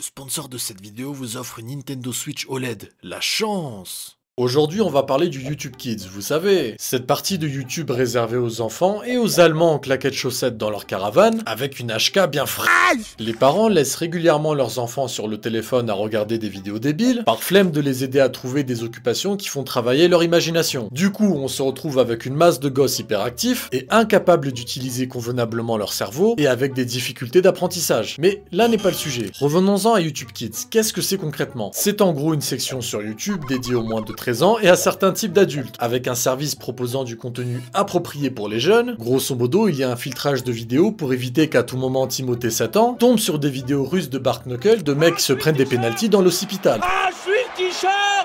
Le sponsor de cette vidéo vous offre une Nintendo Switch OLED. La chance! Aujourd'hui, on va parler du YouTube Kids, vous savez, cette partie de YouTube réservée aux enfants et aux Allemands en claquettes chaussettes dans leur caravane, avec une HK bien fraîche. Les parents laissent régulièrement leurs enfants sur le téléphone à regarder des vidéos débiles, par flemme de les aider à trouver des occupations qui font travailler leur imagination. Du coup, on se retrouve avec une masse de gosses hyperactifs et incapables d'utiliser convenablement leur cerveau et avec des difficultés d'apprentissage. Mais là n'est pas le sujet. Revenons-en à YouTube Kids. Qu'est-ce que c'est concrètement? C'est en gros une section sur YouTube dédiée aux moins de 13 ans et à certains types d'adultes, avec un service proposant du contenu approprié pour les jeunes. Grosso modo, il y a un filtrage de vidéos pour éviter qu'à tout moment Timothée 7 ans tombe sur des vidéos russes de Bart Knuckle de mecs qui se prennent des pénaltys dans l'occipital.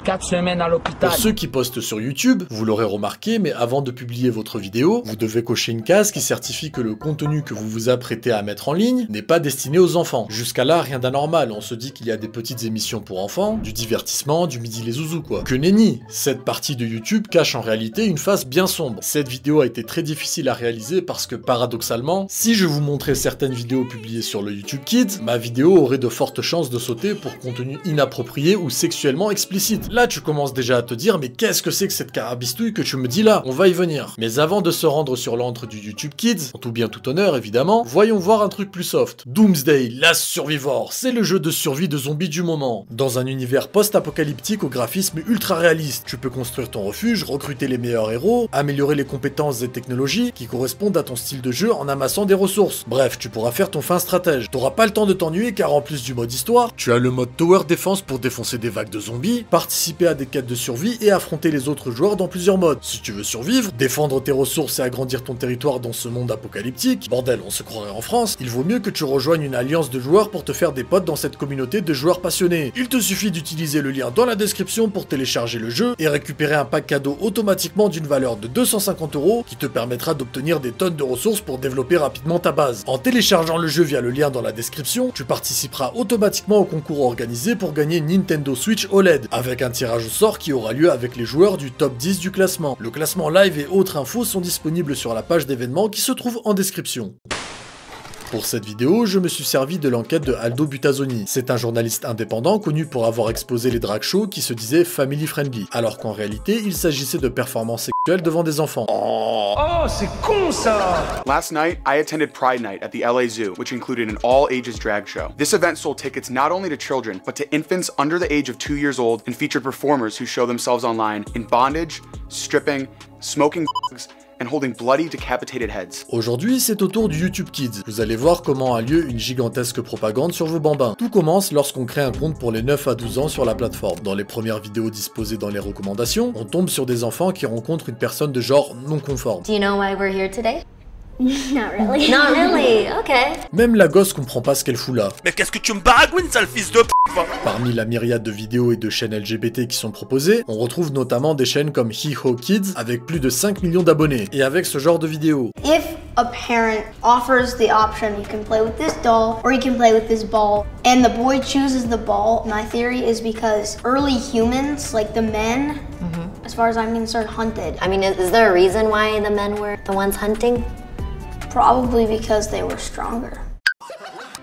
4 semaines à l'hôpital. Pour ceux qui postent sur YouTube, vous l'aurez remarqué, mais avant de publier votre vidéo, vous devez cocher une case qui certifie que le contenu que vous vous apprêtez à mettre en ligne n'est pas destiné aux enfants. Jusqu'à là, rien d'anormal, on se dit qu'il y a des petites émissions pour enfants, du divertissement, du midi les zouzous quoi. Que nenni! Cette partie de YouTube cache en réalité une face bien sombre. Cette vidéo a été très difficile à réaliser parce que paradoxalement, si je vous montrais certaines vidéos publiées sur le YouTube Kids, ma vidéo aurait de fortes chances de sauter pour contenu inapproprié ou sexuellement explicite. Là, tu commences déjà à te dire, mais qu'est-ce que c'est que cette carabistouille que tu me dis là? On va y venir. Mais avant de se rendre sur l'antre du YouTube Kids, en tout bien tout honneur évidemment, voyons voir un truc plus soft. Doomsday, Last Survivor, c'est le jeu de survie de zombies du moment. Dans un univers post-apocalyptique au graphisme ultra réaliste, tu peux construire ton refuge, recruter les meilleurs héros, améliorer les compétences et technologies qui correspondent à ton style de jeu en amassant des ressources. Bref, tu pourras faire ton fin stratège. T'auras pas le temps de t'ennuyer car en plus du mode histoire, tu as le mode Tower Defense pour défoncer des vagues de zombies, participer à des quêtes de survie et affronter les autres joueurs dans plusieurs modes. Si tu veux survivre, défendre tes ressources et agrandir ton territoire dans ce monde apocalyptique, bordel, on se croirait en France, il vaut mieux que tu rejoignes une alliance de joueurs pour te faire des potes dans cette communauté de joueurs passionnés. Il te suffit d'utiliser le lien dans la description pour télécharger le jeu et récupérer un pack cadeau automatiquement d'une valeur de 250 € qui te permettra d'obtenir des tonnes de ressources pour développer rapidement ta base. En téléchargeant le jeu via le lien dans la description, tu participeras automatiquement au concours organisé pour gagner une Nintendo Switch OLED, avec un tirage au sort qui aura lieu avec les joueurs du top 10 du classement. Le classement live et autres infos sont disponibles sur la page d'événements qui se trouve en description. Pour cette vidéo, je me suis servi de l'enquête de Aldo Butazzoni. C'est un journaliste indépendant connu pour avoir exposé les drag shows qui se disaient family friendly, alors qu'en réalité, il s'agissait de performances sexuelles devant des enfants. Oh, c'est con ça! Last night, I attended Pride Night at the LA Zoo, which included an all-ages drag show. This event sold tickets not only to children, but to infants under the age of 2 years old and featured performers who show themselves online in bondage, stripping, smoking drugs, and holding bloody, decapitated heads. Aujourd'hui, c'est au tour du YouTube Kids. Vous allez voir comment a lieu une gigantesque propagande sur vos bambins. Tout commence lorsqu'on crée un compte pour les 9 à 12 ans sur la plateforme. Dans les premières vidéos disposées dans les recommandations, on tombe sur des enfants qui rencontrent une personne de genre non conforme. Do you know why we're here today? Not really. Not really, okay. Même la gosse comprend pas ce qu'elle fout là. Mais qu'est-ce que tu me baragouines, sale fils de p***? Parmi la myriade de vidéos et de chaînes LGBT qui sont proposées, on retrouve notamment des chaînes comme He-Ho Kids avec plus de 5 millions d'abonnés. Et avec ce genre de vidéos. If a parent offers the option, you can play with this doll or you can play with this ball, and the boy chooses the ball, my theory is because early humans, like the men, as far as I'm concerned, hunted. I mean, is there a reason why the men were the ones hunting? Probably because they were stronger.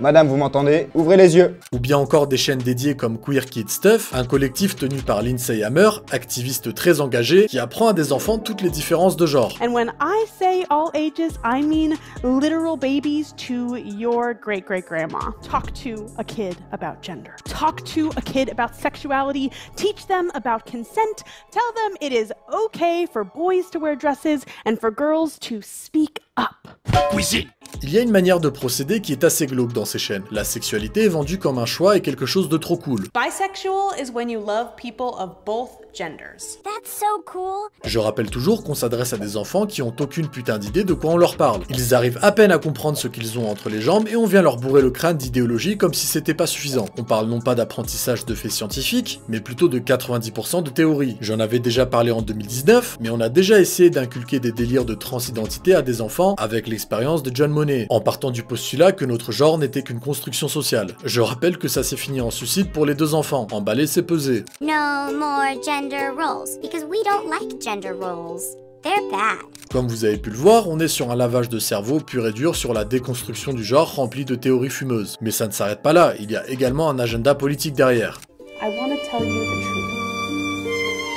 Madame, vous m'entendez? Ouvrez les yeux. Ou bien encore des chaînes dédiées comme Queer Kid Stuff, un collectif tenu par Lindsay Hammer, activiste très engagé, qui apprend à des enfants toutes les différences de genre. And when I say all ages, I mean literal babies to your great-great-grandma. Talk to a kid about gender. Talk to a kid about sexuality. Teach them about consent. Tell them it is okay for boys to wear dresses and for girls to speak up. Cuisine! Il y a une manière de procéder qui est assez glauque dans ces chaînes. La sexualité est vendue comme un choix et quelque chose de trop cool. Bisexual is when you love people of both genders. That's so cool. Je rappelle toujours qu'on s'adresse à des enfants qui ont aucune putain d'idée de quoi on leur parle. Ils arrivent à peine à comprendre ce qu'ils ont entre les jambes et on vient leur bourrer le crâne d'idéologie comme si c'était pas suffisant. On parle non pas d'apprentissage de faits scientifiques, mais plutôt de 90% de théorie. J'en avais déjà parlé en 2019, mais on a déjà essayé d'inculquer des délires de transidentité à des enfants avec l'expérience de John Monet, en partant du postulat que notre genre n'était qu'une construction sociale. Je rappelle que ça s'est fini en suicide pour les deux enfants. Emballer, c'est peser. No more gender roles, because we don't like gender roles. They're bad. Comme vous avez pu le voir, on est sur un lavage de cerveau pur et dur sur la déconstruction du genre rempli de théories fumeuses. Mais ça ne s'arrête pas là, il y a également un agenda politique derrière. I want to tell you the truth.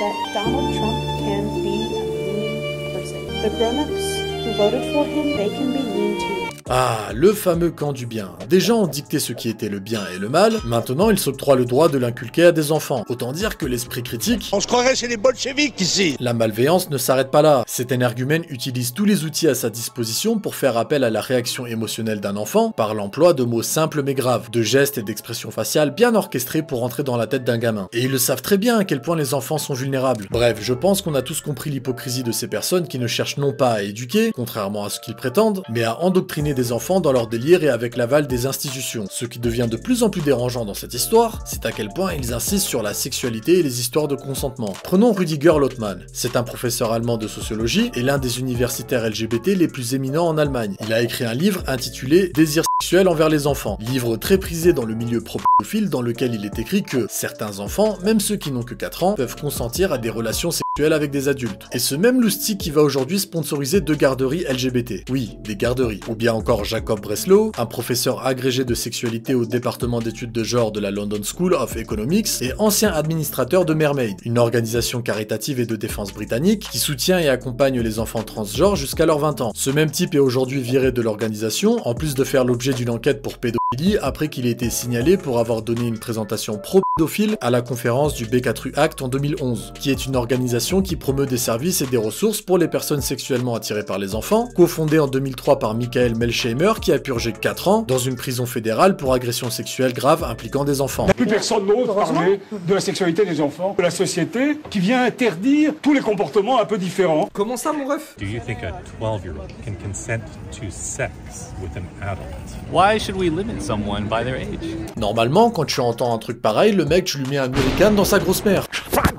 That Donald Trump can be a mean person. The grown-ups who voted for him, they can be mean too. Ah, le fameux camp du bien. Des gens ont dicté ce qui était le bien et le mal, maintenant ils s'octroient le droit de l'inculquer à des enfants. Autant dire que l'esprit critique... On se croirait chez les bolcheviks ici. La malveillance ne s'arrête pas là. Cet énergumène utilise tous les outils à sa disposition pour faire appel à la réaction émotionnelle d'un enfant par l'emploi de mots simples mais graves, de gestes et d'expressions faciales bien orchestrés pour entrer dans la tête d'un gamin. Et ils le savent très bien à quel point les enfants sont vulnérables. Bref, je pense qu'on a tous compris l'hypocrisie de ces personnes qui ne cherchent non pas à éduquer, contrairement à ce qu'ils prétendent, mais à endoctriner des enfants dans leur délire et avec l'aval des institutions. Ce qui devient de plus en plus dérangeant dans cette histoire, c'est à quel point ils insistent sur la sexualité et les histoires de consentement. Prenons Rüdiger Lottmann. C'est un professeur allemand de sociologie et l'un des universitaires LGBT les plus éminents en Allemagne. Il a écrit un livre intitulé Désir sexuel envers les enfants, livre très prisé dans le milieu pro-pédophile dans lequel il est écrit que certains enfants, même ceux qui n'ont que 4 ans, peuvent consentir à des relations sexuelles avec des adultes. Et ce même Lustig qui va aujourd'hui sponsoriser 2 garderies LGBT. Oui, des garderies. Ou bien encore Jacob Breslau, un professeur agrégé de sexualité au département d'études de genre de la London School of Economics et ancien administrateur de Mermaid, une organisation caritative et de défense britannique qui soutient et accompagne les enfants transgenres jusqu'à leurs 20 ans. Ce même type est aujourd'hui viré de l'organisation, en plus de faire l'objet d'une enquête pour pédophilie après qu'il ait été signalé pour avoir donné une présentation pro-pédophile à la conférence du B4U Act en 2011, qui est une organisation qui promeut des services et des ressources pour les personnes sexuellement attirées par les enfants, cofondée en 2003 par Michael Melsheimer qui a purgé 4 ans dans une prison fédérale pour agression sexuelle grave impliquant des enfants. Plus personne n'ose parler de la sexualité des enfants, de la société qui vient interdire tous les comportements un peu différents. Comment ça, mon ref? Do you think a 12-year-old can consent to sex with an adult? Why should we limit someone by their age? Normalement, quand tu entends un truc pareil, le mec, tu lui mets un hurricane dans sa grosse mère.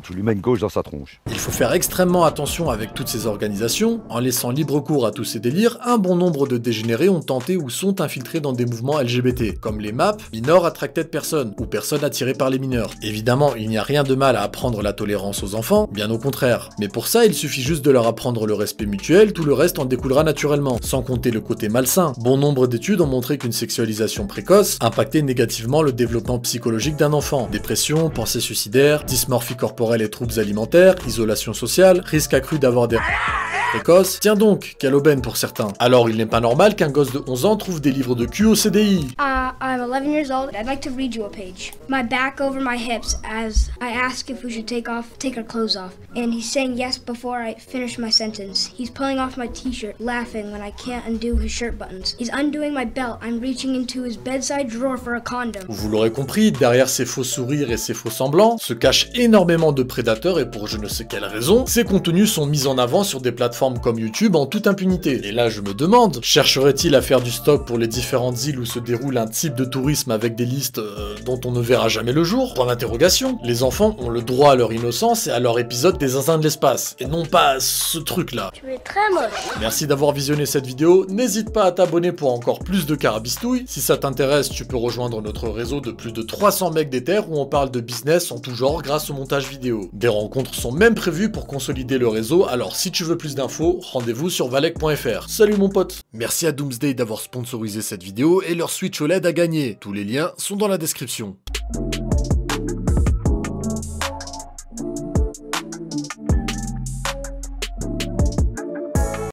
Tu lui mets une gauche dans sa tronche. Il faut faire extrêmement attention avec toutes ces organisations. En laissant libre cours à tous ces délires, un bon nombre de dégénérés ont tenté ou sont infiltrés dans des mouvements LGBT, comme les MAP, Minor Attracted Person, ou personnes attirées par les mineurs. Évidemment, il n'y a rien de mal à apprendre la tolérance aux enfants, bien au contraire. Mais pour ça, il suffit juste de leur apprendre le respect mutuel, tout le reste en découlera naturellement, sans compter le côté malsain. Bon nombre d'études ont montré qu'une sexualisation précoce impactait négativement le développement psychologique d'un enfant. Dépression, pensée suicidaire, dysmorphie corporelle et troubles alimentaires, isolation sociale, risque accru d'avoir des précoces. Tiens donc, quelle aubaine pour certains. Alors il n'est pas normal qu'un gosse de 11 ans trouve des livres de cul au CDI. I'm 11 years old. I'd like to read you a page. My back over my hips as I ask if we should take our clothes off. And he's saying yes before I finish my sentence. He's pulling off my t-shirt, laughing when I can't undo his shirt buttons. He's undoing my belt. I'm reaching into his bedside drawer for a condom. Vous l'aurez compris, derrière ces faux sourires et ces faux semblants se cachent énormément de prédateurs et pour je ne sais quelle raison, ces contenus sont mis en avant sur des plateformes comme YouTube en toute impunité. Et là je me demande, chercherait-il à faire du stock pour les différentes îles où se déroule un type de tourisme avec des listes dont on ne verra jamais le jour? Point d'interrogation. Les enfants ont le droit à leur innocence et à leur épisode des zinzins de l'espace, et non pas à ce truc là. Tu es très moche. Merci d'avoir visionné cette vidéo, n'hésite pas à t'abonner pour encore plus de carabistouilles. Si ça t'intéresse, tu peux rejoindre notre réseau de plus de 300 mecs des terres où on parle de business en tout genre grâce au montage vidéo. Des rencontres sont même prévues pour consolider le réseau, alors si tu veux plus d'infos, rendez-vous sur valek.fr. Salut mon pote. Merci à Doomsday d'avoir sponsorisé cette vidéo et leur Switch OLED à gagner. Tous les liens sont dans la description.